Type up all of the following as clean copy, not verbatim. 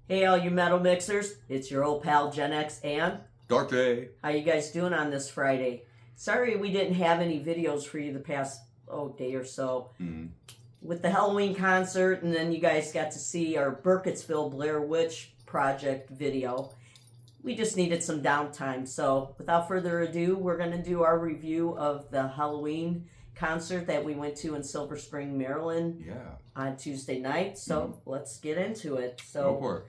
Hey, all you metal mixers, it's your old pal Gen X and Dark Day. how you guys doing on this Friday? Sorry we didn't have any videos for you the past day or so. With the Helloween concert, and then you guys got to see our Burkittsville Blair Witch Project video. We just needed some downtime, so without further ado, we're going to do our review of the Helloween concert that we went to in Silver Spring, Maryland on Tuesday night. So let's get into it. Go for it.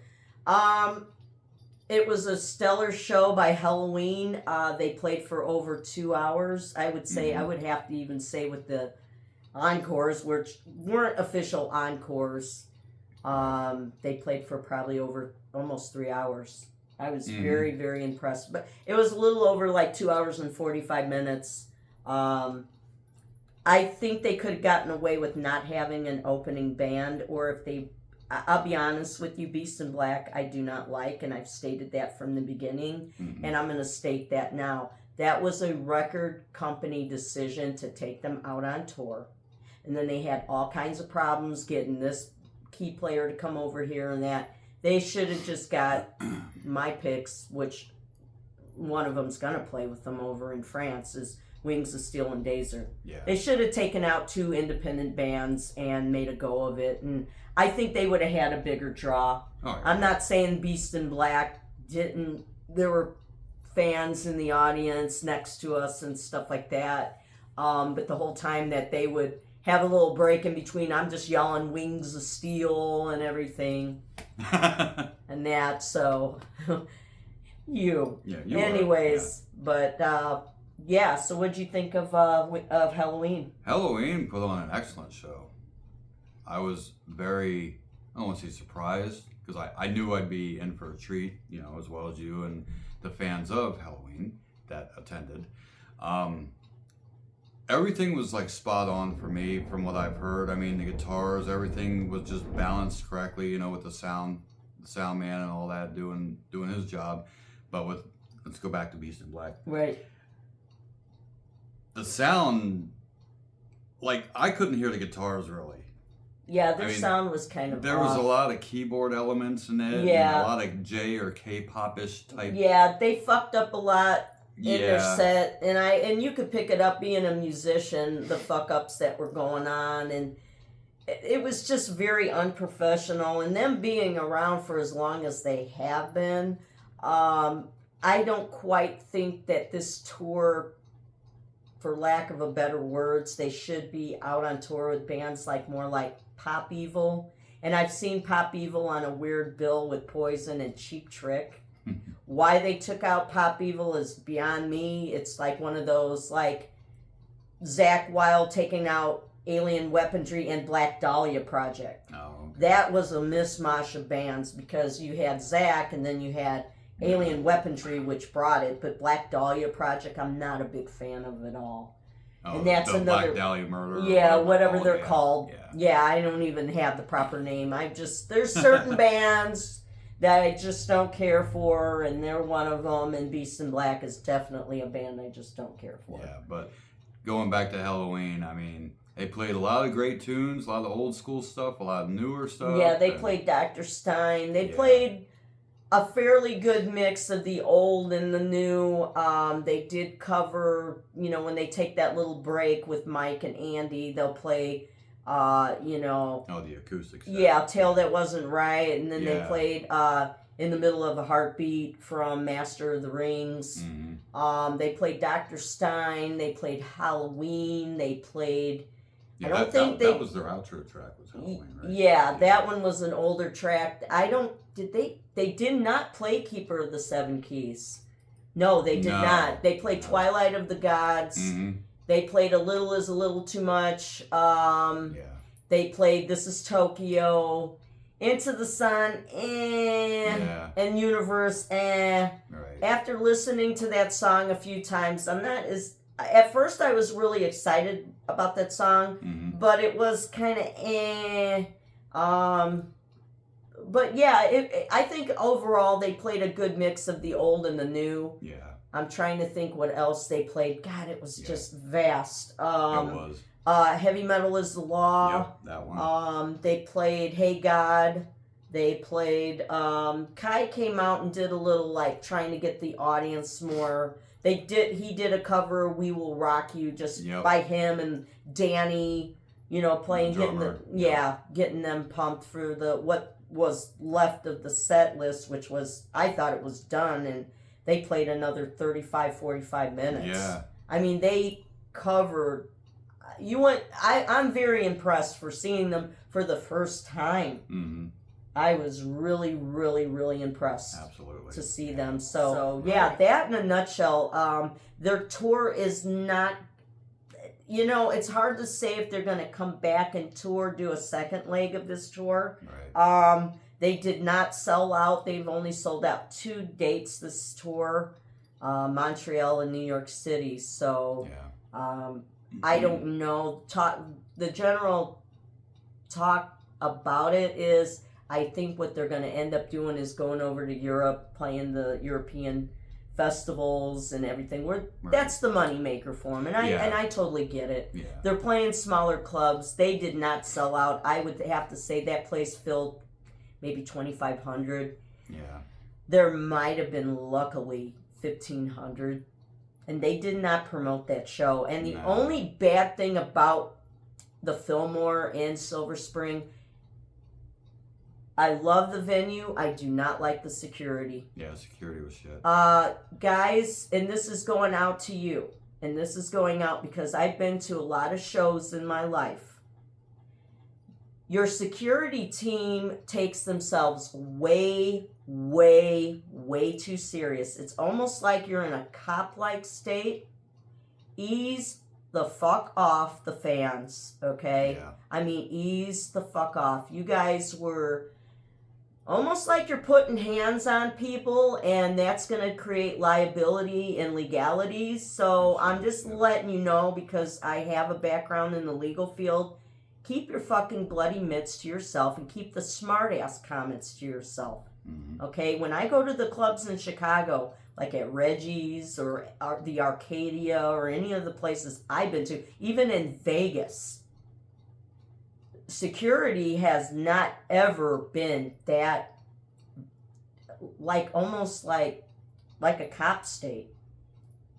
It was a stellar show by Helloween. They played for over 2 hours. I would say, I would have to even say with the encores, which weren't official encores, they played for probably over almost 3 hours. I was very, very impressed. But it was a little over like 2 hours and 45 minutes. I think they could have gotten away with not having an opening band, or if they... I'll be honest with you, Beast in Black, I do not like, and I've stated that from the beginning, and I'm going to state that now. That was a record company decision to take them out on tour, and then they had all kinds of problems getting this key player to come over here and that. They should have just got my picks, which one of them's going to play with them over in France, is Wings of Steel and Dazer. Yeah. They should have taken out 2 independent bands and made a go of it, and I think they would have had a bigger draw. Oh, yeah. I'm not saying Beast in Black didn't. There were fans in the audience next to us and stuff like that, but the whole time that they would have a little break in between, I'm just yelling Wings of Steel and everything and that, so you. Yeah, you anyways, but yeah, so what'd you think of Helloween? Helloween put on an excellent show. I was very, I don't want to say surprised, because I knew I'd be in for a treat, you know, as well as you and the fans of Helloween that attended. Everything was like spot on for me from what I've heard. I mean, the guitars, everything was just balanced correctly, you know, with the sound man and all that doing his job. But let's go back to Beast in Black. Right. The sound, like, I couldn't hear the guitars really. Yeah, their sound was kind of There was a lot of keyboard elements in it. Yeah. And a lot of J or K-pop-ish type. Yeah, they fucked up a lot in their Yeah. set, and you could pick it up being a musician, the fuck-ups that were going on, and it was just very unprofessional, and them being around for as long as they have been, I don't quite think that this tour, for lack of a better words, they should be out on tour with bands like more like Pop Evil. And I've seen Pop Evil on a weird bill with Poison and Cheap Trick. Why they took out Pop Evil is beyond me. It's like one of those, like Zakk Wylde taking out Alien Weaponry and Black Dahlia Project. Oh, okay. That was a mishmash of bands, because you had Zakk and then you had Alien Weaponry, which brought it, but Black Dahlia Project, I'm not a big fan of at all. Oh, and that's the another Black Dahlia Murder. Yeah, whatever they're yeah. called. Yeah. I don't even have the proper name. There's certain bands that I just don't care for, and they're one of them, and Beast in Black is definitely a band I just don't care for. Yeah, but going back to Helloween, I mean, they played a lot of great tunes, a lot of old school stuff, a lot of newer stuff. Yeah, they played Dr. Stein. They played a fairly good mix of the old and the new. They did cover, you know, when they take that little break with Mike and Andy, they'll play, you know... Oh, the acoustics. Yeah, Tale That Wasn't Right, and then they played In the Middle of a Heartbeat from Master of the Rings. They played Dr. Stein, they played Halloween, they played... Yeah, I don't think they... That was their outro track, was Helloween, right? Yeah, that one was an older track. They did not play Keeper of the Seven Keys. No, they did not. They played Twilight of the Gods. They played A Little Is a Little Too Much. They played This Is Tokyo, Into the Sun, and Universe, Right. After listening to that song a few times, I'm not as... At first, I was really excited about that song, but it was kind of but yeah, I think overall they played a good mix of the old and the new. Yeah. I'm trying to think what else they played. God, it was just vast. It was. Heavy Metal Is the Law. Yep, that one. They played Hey God. They played. Kai came out and did a little like trying to get the audience more. He did a cover of "We Will Rock You" just by him and Danny. Playing, getting them pumped for what was left of the set list, which was, I thought it was done, and they played another 35, 45 minutes. Yeah. I mean, they covered. I'm very impressed for seeing them for the first time. Mm-hmm. I was really, really, really impressed. Absolutely. To see them. So yeah, that in a nutshell. Their tour is not. It's hard to say if they're going to come back and do a second leg of this tour. Right. They did not sell out. They've only sold out 2 dates this tour, Montreal and New York City. So I don't know. The general talk about it is, I think what they're going to end up doing is going over to Europe, playing the European festivals and everything. That's the money maker for them, and I totally get it. Yeah. They're playing smaller clubs. They did not sell out. I would have to say that place filled maybe 2,500. Yeah. There might have been luckily 1,500, and they did not promote that show. And the only bad thing about the Fillmore in Silver Spring, I love the venue. I do not like the security. Yeah, security was shit. Guys, and this is going out to you. And this is going out because I've been to a lot of shows in my life. Your security team takes themselves way, way, way too serious. It's almost like you're in a cop-like state. Ease the fuck off the fans, okay? Yeah. I mean, ease the fuck off. You guys were almost like you're putting hands on people, and that's going to create liability and legalities. So I'm just letting you know, because I have a background in the legal field. Keep your fucking bloody mitts to yourself and keep the smart-ass comments to yourself. Mm-hmm. Okay? When I go to the clubs in Chicago, like at Reggie's or the Arcadia or any of the places I've been to, even in Vegas, security has not ever been that, almost like a cop state.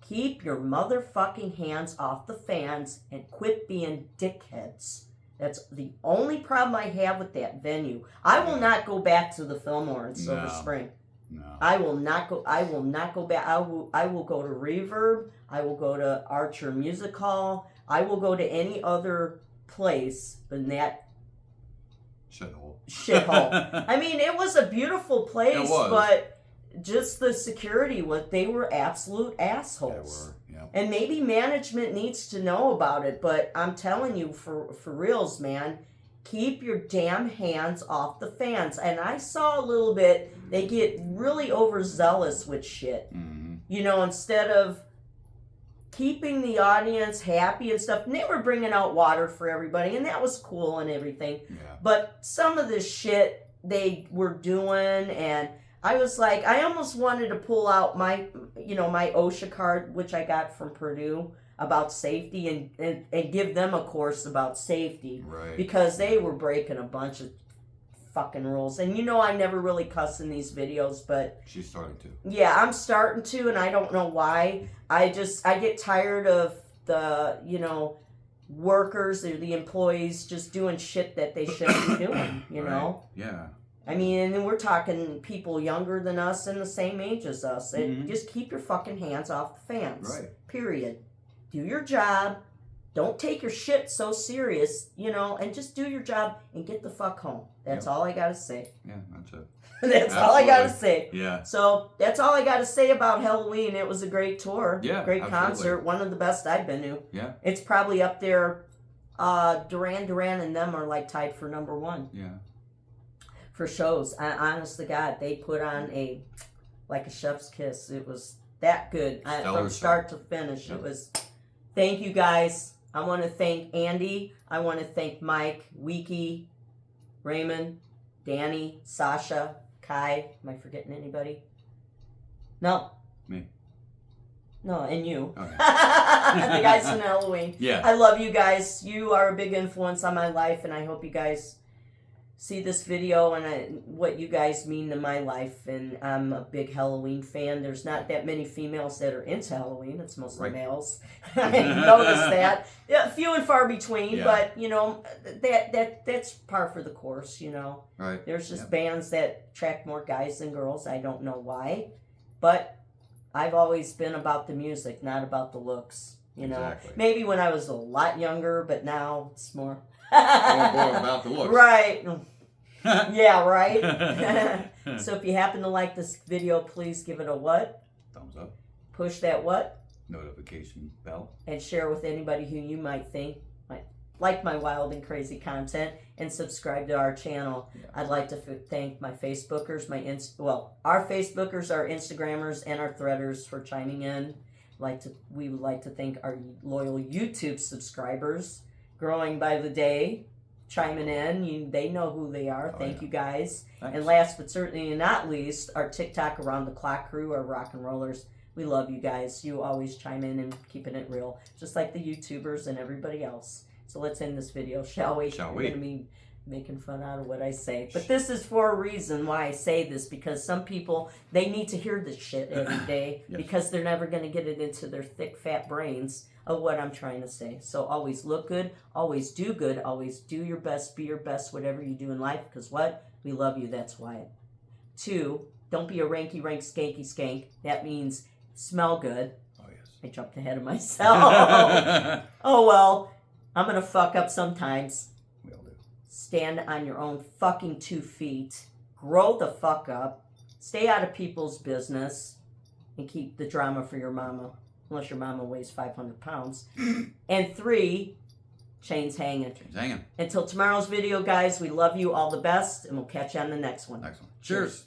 Keep your motherfucking hands off the fans and quit being dickheads. That's the only problem I have with that venue. I will not go back to the Fillmore in Silver Spring. No. I will not go back. I will go to Reverb. I will go to Archer Music Hall. I will go to any other place than that shithole. I mean, it was a beautiful place, but just the security, they were absolute assholes. They were, yeah. And maybe management needs to know about it, but I'm telling you, for reals, man, keep your damn hands off the fans. And I saw a little bit, they get really overzealous with shit. Mm-hmm. Instead of keeping the audience happy and stuff. And they were bringing out water for everybody, and that was cool and everything. Yeah. But some of the shit they were doing, and I was like, I almost wanted to pull out my OSHA card, which I got from Purdue, about safety, and give them a course about safety. Right. Because they were breaking a bunch of fucking rules. And I never really cuss in these videos, but she's starting to. Yeah, I'm starting to, and I don't know why. I get tired of the workers or the employees just doing shit that they shouldn't be doing, know? Yeah. I mean, and we're talking people younger than us and the same age as us. And just keep your fucking hands off the fans. Right. Period. Do your job. Don't take your shit so serious, and just do your job and get the fuck home. That's all I gotta say. Yeah, that's it. That's all I gotta say. Yeah. So that's all I gotta say about Helloween. It was a great tour. Yeah, great concert. One of the best I've been to. Yeah. It's probably up there. Duran and them are tied for number 1. Yeah. For shows. Honest to God, they put on a chef's kiss. It was that good. From start to finish. Yep. It was. Thank you guys. I want to thank Andy. I want to thank Mike, Wiki, Raymond, Danny, Sasha, Kai. Am I forgetting anybody? No. Me. No, and you. Okay. The guys in Helloween. Yeah. I love you guys. You are a big influence on my life, and I hope you guys see this video and what you guys mean to my life, and I'm a big Helloween fan. There's not that many females that are into Halloween. It's mostly males. I noticed that. Yeah, few and far between, but you know, that's par for the course, you know. Right. There's just bands that attract more guys than girls. I don't know why, but I've always been about the music, not about the looks. You know, maybe when I was a lot younger, but now it's more about the looks. Right. Yeah, right. So if you happen to like this video, please give it a what? Thumbs up. Push that what? Notification bell. And share with anybody who you might think might like my wild and crazy content, and subscribe to our channel. Yeah. I'd like to thank my Facebookers, our Facebookers, our Instagrammers, and our Threaders for chiming in. We would like to thank our loyal YouTube subscribers, growing by the day, chiming in. They know who they are. Thank you guys. Thanks. And last but certainly not least, our TikTok Around the Clock crew, our rock and rollers. We love you guys. You always chime in and keeping it real, just like the YouTubers and everybody else. So let's end this video, shall we? We're going to be making fun out of what I say. But this is for a reason why I say this, because some people, they need to hear this shit every day because they're never going to get it into their thick, fat brains of what I'm trying to say. So always look good, always do good, always do your best, be your best, whatever you do in life, because what? We love you, that's why. 2, don't be a ranky rank skanky skank. That means smell good. Oh, yes. I jumped ahead of myself. Oh, well, I'm going to fuck up sometimes. We all do. Stand on your own fucking 2 feet. Grow the fuck up. Stay out of people's business. And keep the drama for your mama. Unless your mama weighs 500 pounds. And 3, chains hanging. Chains hanging. Until tomorrow's video, guys, we love you. All the best. And we'll catch you on the next one. Next one. Cheers.